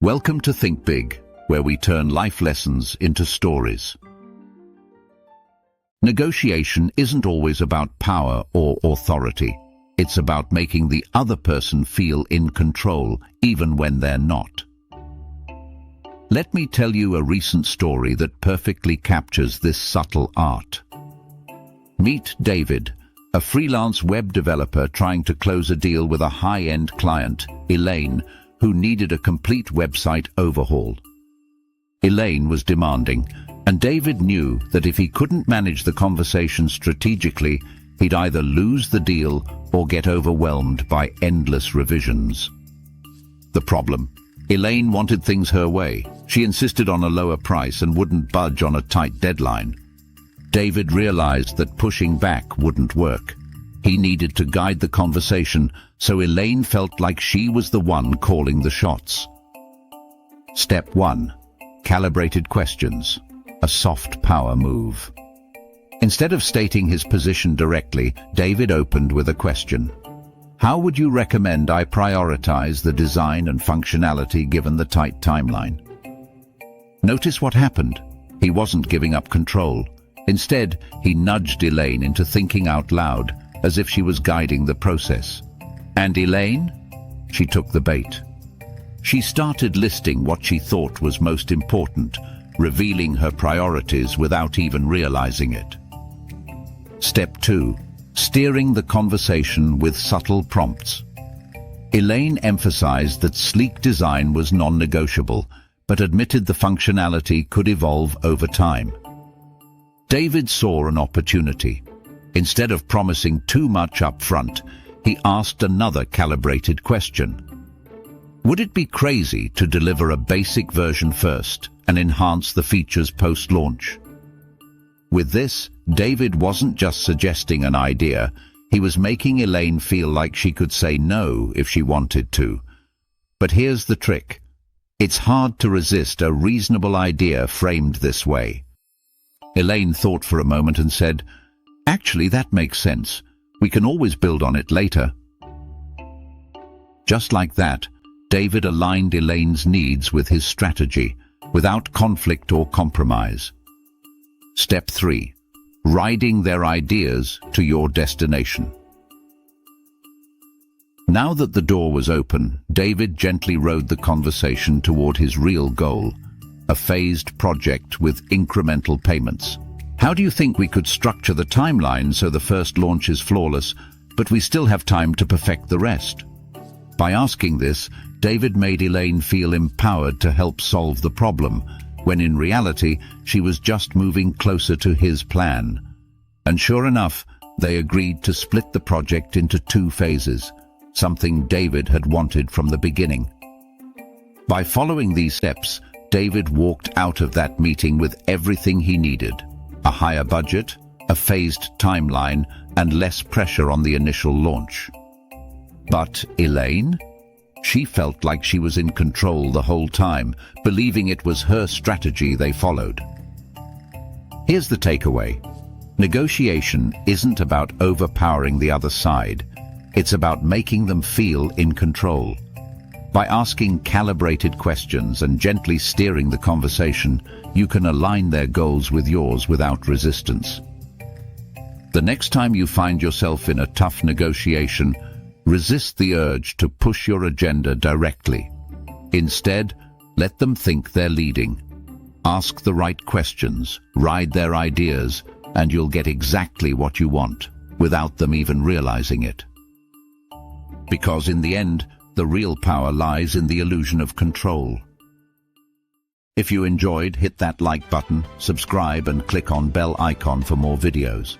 Welcome to Think Big, where we turn life lessons into stories. Negotiation isn't always about power or authority. It's about making the other person feel in control, even when they're not. Let me tell you a recent story that perfectly captures this subtle art. Meet David, a freelance web developer trying to close a deal with a high-end client, Elaine, who needed a complete website overhaul. Elaine was demanding, and David knew that if he couldn't manage the conversation strategically, he'd either lose the deal or get overwhelmed by endless revisions. The problem: Elaine wanted things her way. She insisted on a lower price and wouldn't budge on a tight deadline. David realized that pushing back wouldn't work. He needed to guide the conversation, so Elaine felt like she was the one calling the shots. Step 1. Calibrated questions. A soft power move. Instead of stating his position directly, David opened with a question. How would you recommend I prioritize the design and functionality given the tight timeline? Notice what happened. He wasn't giving up control. Instead, he nudged Elaine into thinking out loud, as if she was guiding the process. And Elaine? She took the bait. She started listing what she thought was most important, revealing her priorities without even realizing it. Step 2. Steering the conversation with subtle prompts. Elaine emphasized that sleek design was non-negotiable, but admitted the functionality could evolve over time. David saw an opportunity. Instead of promising too much up front, he asked another calibrated question. Would it be crazy to deliver a basic version first and enhance the features post-launch? With this, David wasn't just suggesting an idea, he was making Elaine feel like she could say no if she wanted to. But here's the trick. It's hard to resist a reasonable idea framed this way. Elaine thought for a moment and said, "Actually, that makes sense. We can always build on it later." Just like that, David aligned Elaine's needs with his strategy, without conflict or compromise. Step 3. Riding their ideas to your destination. Now that the door was open, David gently rode the conversation toward his real goal, a phased project with incremental payments. How do you think we could structure the timeline so the first launch is flawless, but we still have time to perfect the rest? By asking this, David made Elaine feel empowered to help solve the problem, when in reality she was just moving closer to his plan. And sure enough, they agreed to split the project into 2 phases, something David had wanted from the beginning. By following these steps, David walked out of that meeting with everything he needed: a higher budget, a phased timeline, and less pressure on the initial launch. But Elaine? She felt like she was in control the whole time, believing it was her strategy they followed. Here's the takeaway. Negotiation isn't about overpowering the other side. It's about making them feel in control. By asking calibrated questions and gently steering the conversation, you can align their goals with yours without resistance. The next time you find yourself in a tough negotiation, resist the urge to push your agenda directly. Instead, let them think they're leading. Ask the right questions, ride their ideas, and you'll get exactly what you want, without them even realizing it. Because in the end, the real power lies in the illusion of control. If you enjoyed, hit that like button, subscribe, and click on bell icon for more videos.